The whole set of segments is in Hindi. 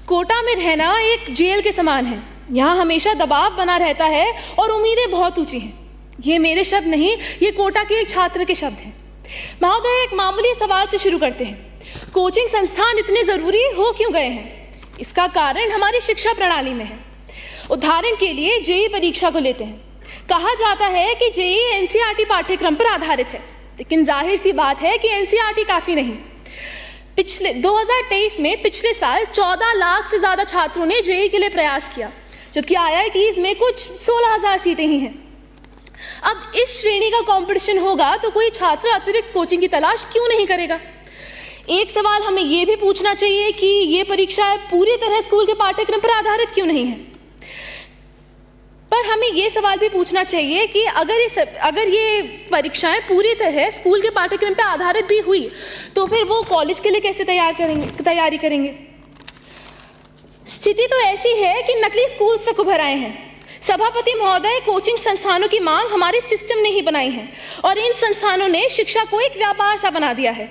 कोटा में रहना एक जेल के समान है। यहाँ हमेशा दबाव बना रहता है और उम्मीदें बहुत ऊंची हैं। ये मेरे शब्द नहीं, ये कोटा के एक छात्र के शब्द हैं। महोदय, एक मामूली सवाल से शुरू करते हैं। कोचिंग संस्थान इतने ज़रूरी हो क्यों गए हैं? इसका कारण हमारी शिक्षा प्रणाली में है। उदाहरण के लिए जेईई परीक्षा को लेते हैं। कहा जाता है कि जेईई एनसीईआरटी पाठ्यक्रम पर आधारित है, लेकिन जाहिर सी बात है कि एनसीईआरटी काफ़ी नहीं। पिछले 2023 में पिछले साल 14 लाख से ज़्यादा छात्रों ने जेईई के लिए प्रयास किया, जबकि आईआईटीज़ में कुछ 16,000 सीटें ही हैं। अब इस श्रेणी का कंपटीशन होगा तो कोई छात्र अतिरिक्त कोचिंग की तलाश क्यों नहीं करेगा? एक सवाल हमें ये भी पूछना चाहिए कि ये परीक्षाएं पूरी तरह स्कूल के पाठ्यक्रम पर आधारित क्यों नहीं है। पर हमें ये सवाल भी पूछना चाहिए कि अगर ये परीक्षाएं पूरी तरह स्कूल के पाठ्यक्रम पर आधारित भी हुई तो फिर वो कॉलेज के लिए कैसे तैयारी करेंगे? स्थिति तो ऐसी है कि नकली स्कूल से उभर आए हैं। सभापति महोदय, कोचिंग संस्थानों की मांग हमारे सिस्टम ने ही बनाई है और इन संस्थानों ने शिक्षा को एक व्यापार सा बना दिया है।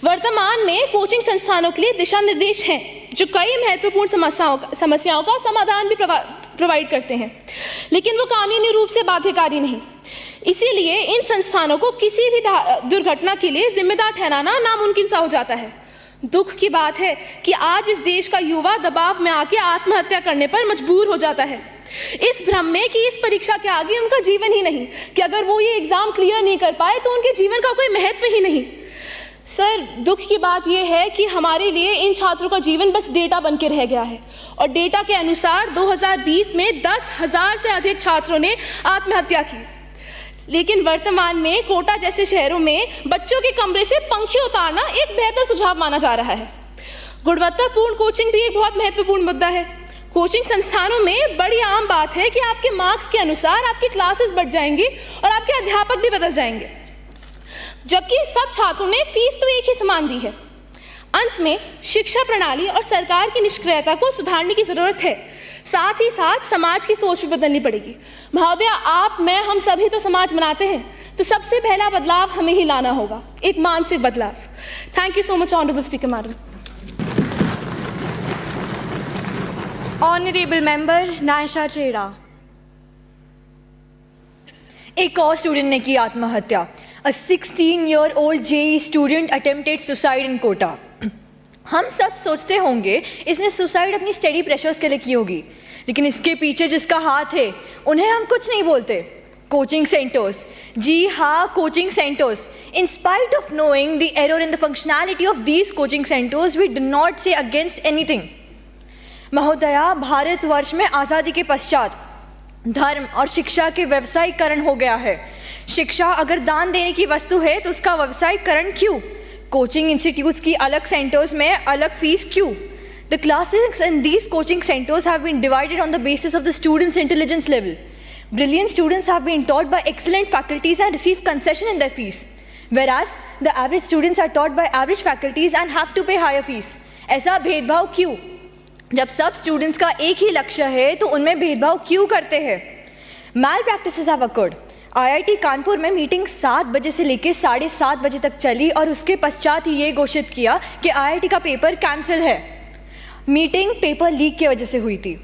वर्तमान में कोचिंग संस्थानों के लिए दिशा निर्देश हैं जो कई महत्वपूर्ण समस्याओं का समाधान भी प्रोवाइड करते हैं, लेकिन वो कानूनी रूप से बाध्यकारी नहीं। इसीलिए इन संस्थानों को किसी भी दुर्घटना के लिए जिम्मेदार ठहराना नामुमकिन सा हो जाता है। दुख की बात है कि आज इस देश का युवा दबाव में आके आत्महत्या करने पर मजबूर हो जाता है, इस भ्रम में कि इस परीक्षा के आगे उनका जीवन ही नहीं, कि अगर वो ये एग्जाम क्लियर नहीं कर पाए तो उनके जीवन का कोई महत्व ही नहीं। सर, दुख की बात यह है कि हमारे लिए इन छात्रों का जीवन बस डेटा बन के रह गया है और डेटा के अनुसार 2020 में 10,000 से अधिक छात्रों ने आत्महत्या की। लेकिन वर्तमान में कोटा जैसे शहरों में बच्चों के कमरे से पंखे उतारना एक बेहतर सुझाव माना जा रहा है। गुणवत्तापूर्ण कोचिंग भी एक बहुत महत्वपूर्ण मुद्दा है। कोचिंग संस्थानों में बड़ी आम बात है कि आपके मार्क्स के अनुसार आपकी क्लासेस बढ़ जाएंगी और आपके अध्यापक भी बदल जाएंगे, जबकि सब छात्रों ने फीस तो एक ही समान दी है। अंत में शिक्षा प्रणाली और सरकार की निष्क्रियता को सुधारने की जरूरत है। साथ ही साथ समाज की सोच भी बदलनी पड़ेगी। महोदय, आप, मैं, हम सभी तो समाज बनाते हैं, तो सबसे पहला बदलाव हमें ही लाना होगा, एक मानसिक बदलाव। Thank you so much honourable speaker madam. Honourable member Naisha Cheda. एक और स्टूडेंट ने की आत्महत्या। A 16-year-old JEE student attempted suicide in Kota. हम सब सोचते होंगे इसने सुसाइड अपनी स्टडी प्रेशर्स के लिए की होगी, लेकिन इसके पीछे जिसका हाथ है उन्हें हम कुछ नहीं बोलते। कोचिंग सेंटर्स, जी हाँ, coaching centres. In spite of knowing the error in the functionality of these coaching centers, we do not say against anything. महोदया, भारतवर्ष में आज़ादी के पश्चात धर्म और शिक्षा के व्यवसायीकरण हो गया है। शिक्षा अगर दान देने की वस्तु है तो उसका व्यवसायीकरण क्यों? कोचिंग इंस्टीट्यूट्स की अलग सेंटर्स में अलग फीस क्यों? The classes in these coaching centers have been divided on the basis of the students' intelligence level. Brilliant students have been taught by excellent faculties and receive concession in their fees, whereas the average students are taught by average faculties and have to pay higher fees. ऐसा भेदभाव क्यों? जब सब स्टूडेंट्स का एक ही लक्ष्य है तो उनमें भेदभाव क्यों करते हैं? Malpractices have occurred. IIT Kanpur में मीटिंग 7 बजे से लेकर 7:30 बजे तक चली और उसके पश्चात ही ये घोषित किया कि IIT का पेपर कैंसिल है। मीटिंग पेपर लीक की वजह से हुई थी।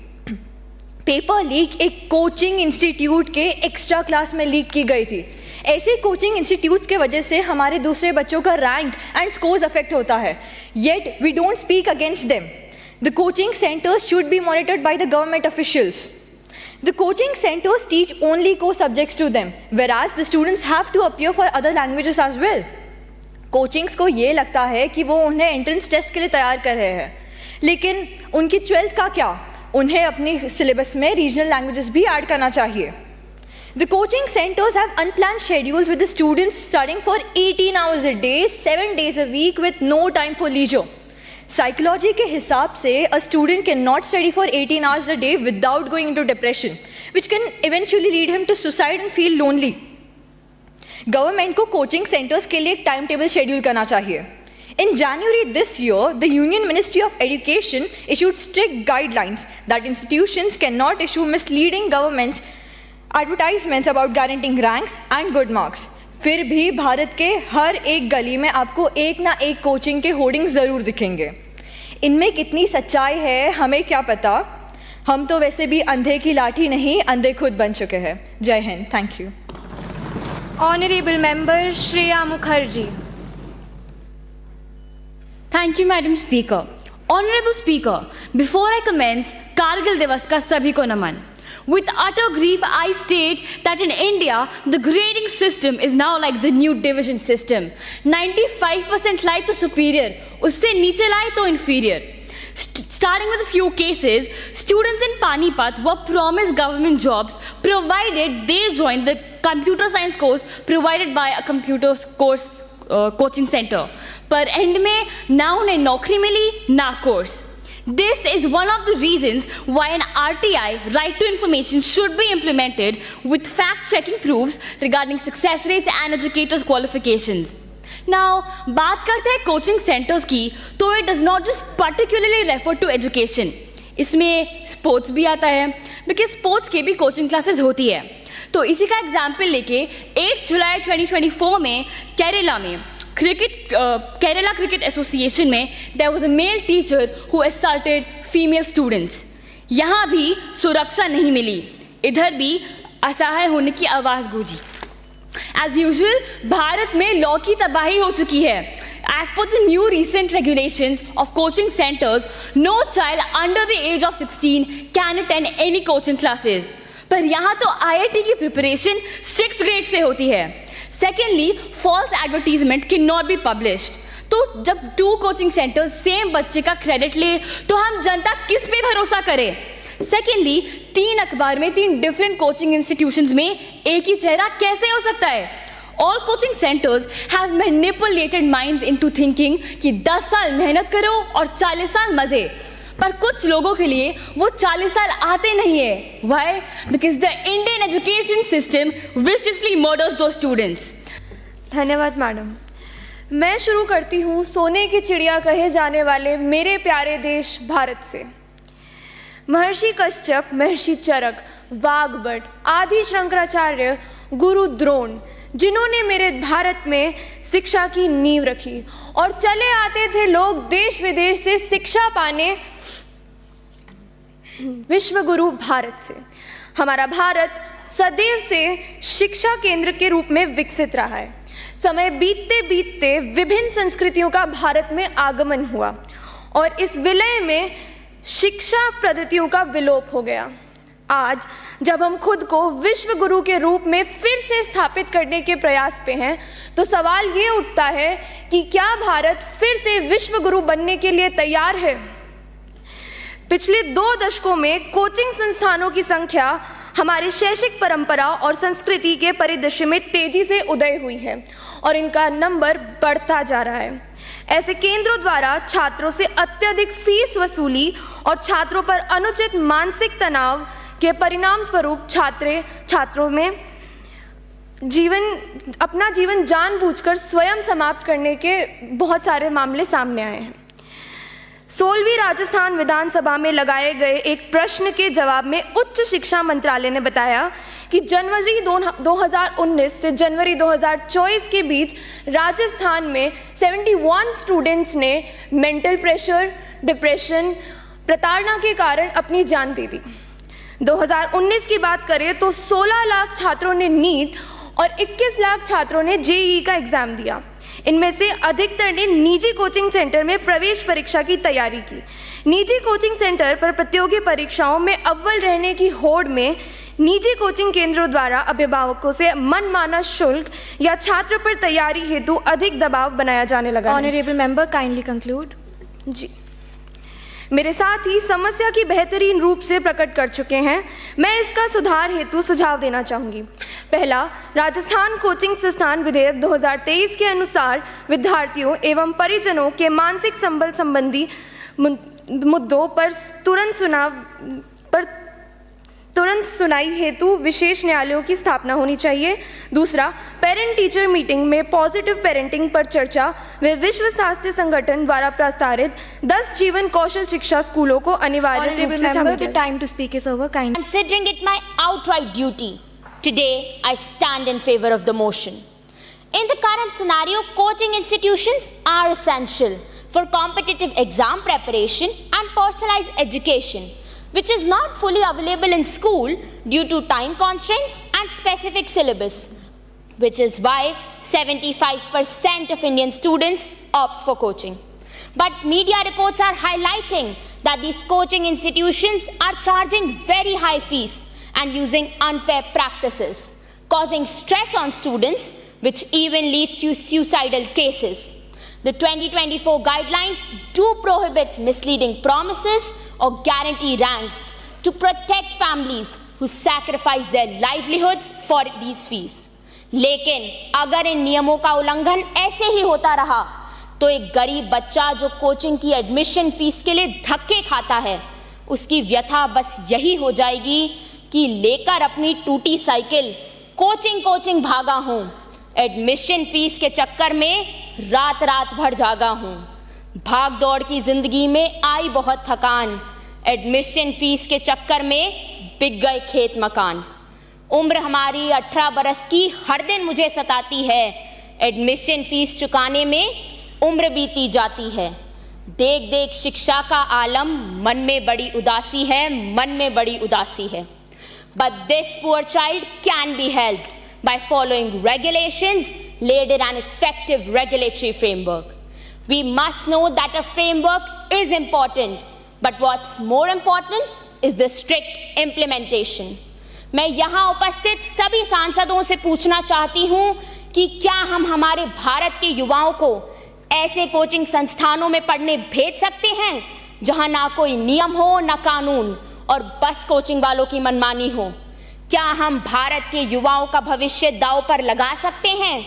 पेपर लीक एक कोचिंग इंस्टीट्यूट के एक्स्ट्रा क्लास में लीक की गई थी। ऐसे कोचिंग इंस्टीट्यूट्स के वजह से हमारे दूसरे बच्चों का रैंक एंड स्कोर्स अफेक्ट होता है, yet we don't speak against them. The coaching centers should be monitored by the government officials. The coaching centers teach only core subjects to them, whereas the students have to appear for other languages as well. Coachings को ये लगता है कि वो उन्हें एंट्रेंस टेस्ट के लिए तैयार कर रहे हैं, लेकिन उनकी 12th का क्या? उन्हें अपनी सिलेबस में रीजनल लैंग्वेजेस भी ऐड करना चाहिए। The coaching centers have unplanned schedules with the students studying for 18 hours a day, 7 days a week with no time for leisure. Psychology के हिसाब से a student cannot study for 18 hours a day without going into depression, which can eventually lead him to suicide and feel lonely. Government को कोचिंग सेंटर्स के लिए एक टाइम टेबल शेड्यूल करना चाहिए। In January this year, the Union Ministry of Education issued strict guidelines that institutions cannot issue misleading governments advertisements about guaranteeing ranks and good marks. फिर भी भारत के हर एक गली में आपको एक ना एक कोचिंग के होर्डिंग्स ज़रूर दिखेंगे। इनमें कितनी सच्चाई है हमें क्या पता, हम तो वैसे भी अंधे की लाठी नहीं, अंधे खुद बन चुके हैं। जय Hind, thank you. Honorable Member Shreya Mukherjee. Thank you, Madam Speaker. Honorable Speaker, before I commence Kargil Divas ka sabhi ko naman. With utter grief, I state that in India, the grading system is now like the new division system. 95% लाए तो superior, उससे नीचे लाए तो inferior. Starting with a few cases, students in Panipat were promised government jobs provided they joined the computer science course provided by a computer course coaching center. पर end में ना उन्हें नौकरी मिली ना course. This is one of the reasons why an RTI, right to information, should be implemented with fact-checking proofs regarding success rates and educators' qualifications. Now, बात करते हैं कोचिंग सेंटर्स की, तो it does not just particularly refer to education. इसमें स्पोर्ट्स भी आता है, बिकॉज स्पोर्ट्स के भी कोचिंग क्लासेस होती है। तो इसी का एग्जाम्पल लेके 8 जुलाई 2024 में केरला में केरला क्रिकेट एसोसिएशन में there was a male teacher who assaulted female students. यहाँ भी सुरक्षा नहीं मिली, इधर भी असहाय होने की आवाज़ गूंजी। As usual, भारत में लॉ की तबाही हो चुकी है। As per the new recent regulations of coaching centers, no child under the age of 16 can attend any coaching classes. पर यहाँ तो IIT की प्रिपरेशन 6th grade से होती है। Secondly, false advertisement cannot be published. तो जब 2 कोचिंग सेंटर्स सेम बच्चे का क्रेडिट ले तो हम जनता किस पे भरोसा करें? सेकेंडली, 3 अखबार में 3 डिफरेंट कोचिंग इंस्टीट्यूशंस में एक ही चेहरा कैसे हो सकता है? All coaching centres have manipulated minds into thinking कि 10 साल मेहनत करो और 40 साल मजे। पर कुछ लोगों के लिए वो 40 साल आते नहीं है। Why? Because the Indian education system viciously murders those students. धन्यवाद मैडम। मैं शुरू करती हूँ सोने की चिड़िया कहे जाने वाले मेरे प्यारे देश भारत से। महर्षि कश्यप, महर्षि चरक, वाग्भट, आदि शंकराचार्य, गुरु द्रोण, जिन्होंने मेरे भारत में शिक्षा की नींव रखी, और चले आते थे लोग देश विदेश से शिक्षा पाने विश्व गुरु भारत से। हमारा भारत सदैव से शिक्षा केंद्र के रूप में विकसित रहा है। समय बीतते बीतते विभिन्न संस्कृतियों का भारत में आगमन हुआ और इस विलय में शिक्षा पद्धतियों का विलोप हो गया। आज जब हम खुद को विश्व गुरु के रूप में फिर से स्थापित करने के प्रयास पे हैं, तो सवाल ये उठता है कि क्या भारत फिर से विश्व गुरु बनने के लिए तैयार है? पिछले 2 दशकों में कोचिंग संस्थानों की संख्या हमारी शैक्षिक परंपरा और संस्कृति के परिदृश्य में तेजी से उदय हुई है और इनका नंबर बढ़ता जा रहा है। ऐसे केंद्रों द्वारा छात्रों से अत्यधिक फीस वसूली और छात्रों पर अनुचित मानसिक तनाव के परिणाम स्वरूप छात्रों में अपना जीवन जानबूझकर स्वयं समाप्त करने के बहुत सारे मामले सामने आए हैं। 16वीं राजस्थान विधानसभा में लगाए गए एक प्रश्न के जवाब में उच्च शिक्षा मंत्रालय ने बताया कि जनवरी 2019 से जनवरी 2024 के बीच राजस्थान में 71 स्टूडेंट्स ने मेंटल प्रेशर, डिप्रेशन, प्रताड़ना के कारण अपनी जान दे दी। 2019 की बात करें तो 16 लाख छात्रों ने नीट और 21 लाख छात्रों ने जेईई का एग्जाम दिया। इनमें से अधिकतर ने निजी कोचिंग सेंटर में प्रवेश परीक्षा की तैयारी की। निजी कोचिंग सेंटर पर प्रतियोगी परीक्षाओं में अव्वल रहने की होड़ में निजी कोचिंग केंद्रों द्वारा अभिभावकों से मनमाना शुल्क या छात्र पर तैयारी हेतु अधिक दबाव बनाया जाने लगा। Honourable member kindly conclude. जी, मेरे साथ ही समस्या की बेहतरीन रूप से प्रकट कर चुके हैं। मैं इसका सुधार हेतु सुझाव देना चाहूँगी। पहला, राजस्थान कोचिंग संस्थान विधेयक 2023 के अनुसार विद्यार्थियों एवं परिजनों के मानसिक संबल संबंधी मुद्दों पर तुरंत सुनाई हेतु विशेष न्यायालयों की स्थापना होनी चाहिए। दूसरा, पेरेंट टीचर मीटिंग में पॉजिटिव पेरेंटिंग पर चर्चा व विश्व स्वास्थ्य संगठन द्वारा प्रस्तावित 10 जीवन कौशल शिक्षा स्कूलों को अनिवार्य रूप से शामिल किया। Time to speak is over. Kind Considering it my outright duty, today I stand in favor of the motion. In the current scenario, coaching institutions are essential for competitive exam preparation and personalized education, which is not fully available in school due to time constraints and specific syllabus, which is why 75% of Indian students opt for coaching. But media reports are highlighting that these coaching institutions are charging very high fees and using unfair practices, causing stress on students, which even leads to suicidal cases. The 2024 guidelines do prohibit misleading promises or guarantee ranks to protect families who sacrifice their livelihoods for these fees. लेकिन अगर इन नियमों का उल्लंघन ऐसे ही होता रहा तो एक गरीब बच्चा जो कोचिंग की एडमिशन फीस के लिए धक्के खाता है, उसकी व्यथा बस यही हो जाएगी कि लेकर अपनी टूटी साइकिल कोचिंग भागा हूँ, एडमिशन फीस के चक्कर में रात रात भर जागा हूँ, भाग दौड़ की जिंदगी में आई बहुत थकान, एडमिशन फीस के चक्कर में बिक गए खेत मकान। उम्र हमारी 18 बरस की हर दिन मुझे सताती है, एडमिशन फीस चुकाने में उम्र बीती जाती है। देख देख शिक्षा का आलम, मन में बड़ी उदासी है, मन में बड़ी उदासी है। But this poor child can be helped by following regulations laid in an effective regulatory framework. We must know that a framework is important, but what's more important is the strict implementation. मैं यहाँ उपस्थित सभी सांसदों से पूछना चाहती हूँ कि क्या हम हमारे भारत के युवाओं को ऐसे कोचिंग संस्थानों में पढ़ने भेज सकते हैं जहाँ ना कोई नियम हो ना कानून और बस कोचिंग वालों की मनमानी हो? क्या हम भारत के युवाओं का भविष्य दांव पर लगा सकते हैं?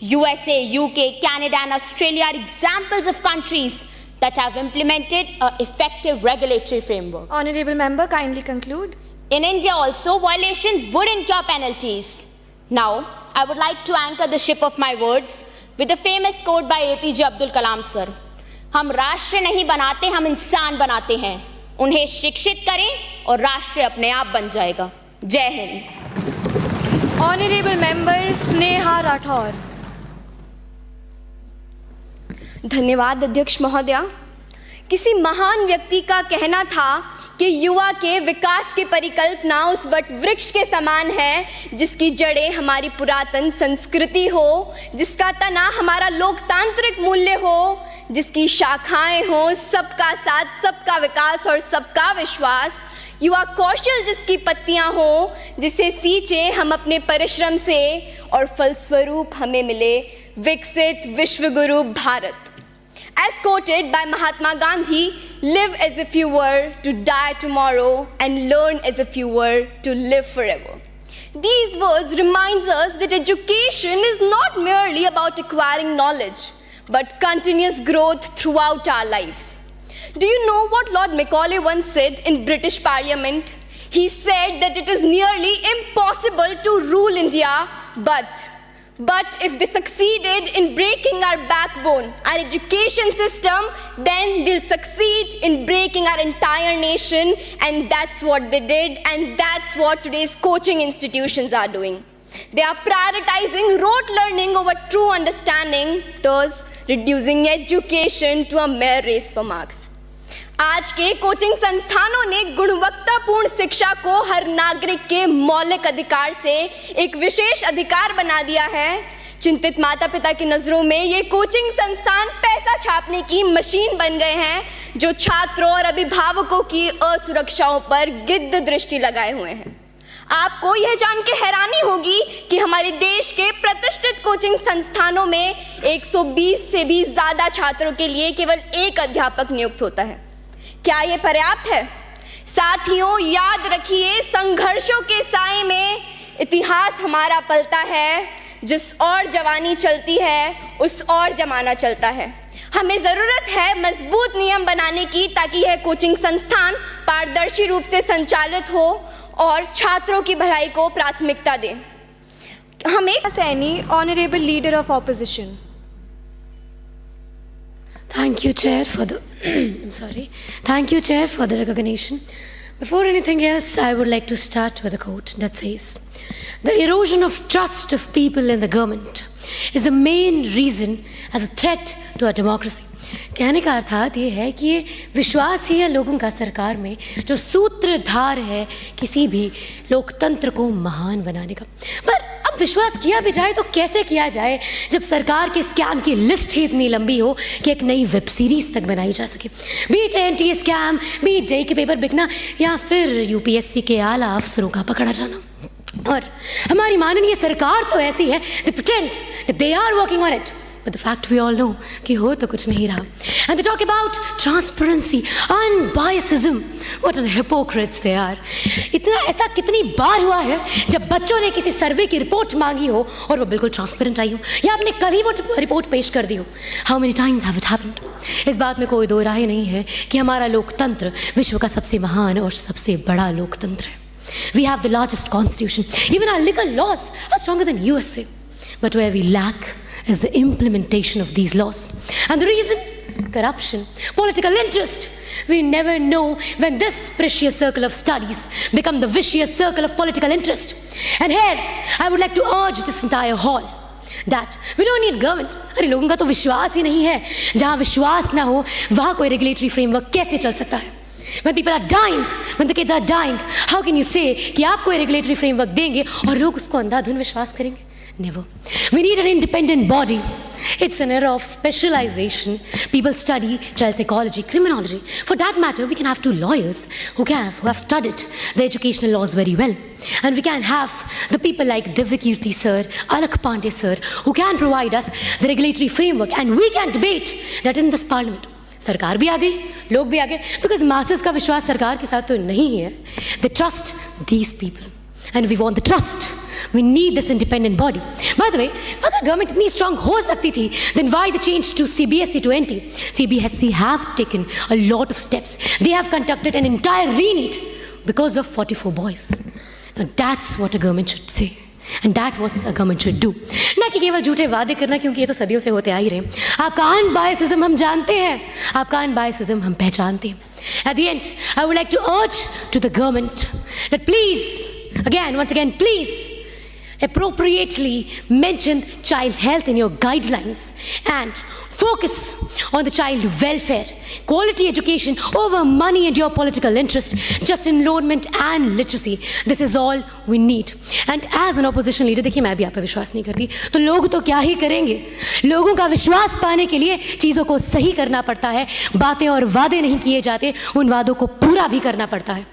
USA, UK, Canada and Australia are examples of countries that have implemented an effective regulatory framework. Honorable member, kindly conclude. In India also, violations would incur penalties. Now, I would like to anchor the ship of my words with a famous quote by APJ Abdul Kalam sir. हम राष्ट्र नहीं बनाते, हम इंसान बनाते हैं। उन्हें शिक्षित करें और राष्ट्र अपने आप बन जाएगा। जय Hind. Honorable member Sneha Rathore. धन्यवाद अध्यक्ष महोदया। किसी महान व्यक्ति का कहना था कि युवा के विकास की परिकल्पना उस वट वृक्ष के समान है जिसकी जड़ें हमारी पुरातन संस्कृति हो, जिसका तना हमारा लोकतांत्रिक मूल्य हो, जिसकी शाखाएं हो सबका साथ, सबका विकास और सबका विश्वास, युवा कौशल जिसकी पत्तियां हो, जिसे सींचे हम अपने परिश्रम से और फलस्वरूप हमें मिले विकसित विश्वगुरु Bharat. As quoted by Mahatma Gandhi, live as if you were to die tomorrow and learn as if you were to live forever. These words remind us that education is not merely about acquiring knowledge, but continuous growth throughout our lives. Do you know what Lord Macaulay once said in British Parliament? He said that it is nearly impossible to rule India, but if they succeeded in breaking our backbone, our education system, then they'll succeed in breaking our entire nation, and that's what they did, and that's what today's coaching institutions are doing. They are prioritizing rote learning over true understanding, thus reducing education to a mere race for marks. आज के कोचिंग संस्थानों ने गुणवत्तापूर्ण शिक्षा को हर नागरिक के मौलिक अधिकार से एक विशेष अधिकार बना दिया है। चिंतित माता पिता की नज़रों में ये कोचिंग संस्थान पैसा छापने की मशीन बन गए हैं जो छात्रों और अभिभावकों की असुरक्षाओं पर गिद्ध दृष्टि लगाए हुए हैं। आपको यह जान के हैरानी होगी कि हमारे देश के प्रतिष्ठित कोचिंग संस्थानों में 120 से भी ज़्यादा छात्रों के लिए केवल एक अध्यापक नियुक्त होता है। क्या ये पर्याप्त है? साथियों, याद रखिए, संघर्षों के साए में इतिहास हमारा पलता है। जिस और जवानी चलती है उस और जमाना चलता है। हमें ज़रूरत है मजबूत नियम बनाने की ताकि यह कोचिंग संस्थान पारदर्शी रूप से संचालित हो और छात्रों की भलाई को प्राथमिकता दें। हमें Saini, Honorable Leader of Opposition. Thank you, Chair, for the Thank you, Chair, for the recognition. Before anything else, I would like to start with a quote that says, "The erosion of trust of people in the government is the main reason as a threat to our democracy." कहने का अर्थात ये है कि ये विश्वास ही है लोगों का सरकार में जो सूत्रधार है किसी भी लोकतंत्र को महान बनाने का। पर अब विश्वास किया भी जाए तो कैसे किया जाए जब सरकार के स्कैम की लिस्ट ही इतनी लंबी हो कि एक नई वेब सीरीज तक बनाई जा सके। बीच एनटीए स्कैम, बीच जेई के पेपर बिकना या फिर यूपीएससी के आला अफसरों का पकड़ा जाना। और हमारी माननीय सरकार तो ऐसी है, they pretend that they are working on it, but the fact we all know कि हो तो कुछ नहीं रहा। And they talk about transparency, unbiasedism, what an hypocrites they are। इतना ऐसा कितनी बार हुआ है जब बच्चों ने किसी सर्वे की रिपोर्ट मांगी हो और वो बिल्कुल ट्रांसपेरेंट आई हो या आपने कल ही वो रिपोर्ट पेश कर दी हो। How many times have it happened? इस बात में कोई दो राय नहीं है कि हमारा लोकतंत्र विश्व का सबसे महान और सबसे बड़ा लोकतंत्र है। We have the largest constitution. Even our legal laws are stronger than USA. But where we lack is the implementation of these laws. And the reason? Corruption, political interest. We never know when this precious circle of studies become the vicious circle of political interest. And here, I would like to urge this entire hall that we don't need government. अरे लोगों का तो विश्वास ही नहीं है। जहाँ विश्वास ना हो वहाँ कोई regulatory framework कैसे चल सकता है? When people are dying, when the kids are dying, how can you say कि आप कोई regulatory framework देंगे और लोग उसको अंधाधुन विश्वास करेंगे? Never. We need an independent body. It's an era of specialization. People study child psychology, criminology. For that matter, we can have two lawyers who have studied the educational laws very well. And we can have the people like Divyakirti sir, Alakh Pandey sir, who can provide us the regulatory framework, and we can debate that in this parliament. सरकार भी आ गई, लोग भी आ गए, because masses का विश्वास सरकार के साथ तो नहीं है। They trust these people, and we want the trust. We need this independent body. By the way, अगर government इतनी strong हो सकती थी, then why the change to CBSE to NT? CBSE have taken a lot of steps. They have conducted an entire re-NEET because of 44 boys. Now that's what a government should say. And that what a government should do. ना कि केवल झूठे वादे करना, क्योंकि ये तो सदियों से होते आ ही रहे। आपका अनबायसिज्म हम जानते हैं, आपका अनबायसिज्म हम पहचानते हैं। At the end, I would like to urge to the government that please, once again, please appropriately mention child health in your guidelines and focus on the child welfare, quality education over money and your political interest, just enrollment and literacy. This is all we need. And as an opposition leader, देखिए मैं भी आप पे विश्वास नहीं करती, तो लोग तो क्या ही करेंगे। लोगों का विश्वास पाने के लिए चीज़ों को सही करना पड़ता है, बातें और वादे नहीं किए जाते, उन वादों को पूरा भी करना पड़ता है।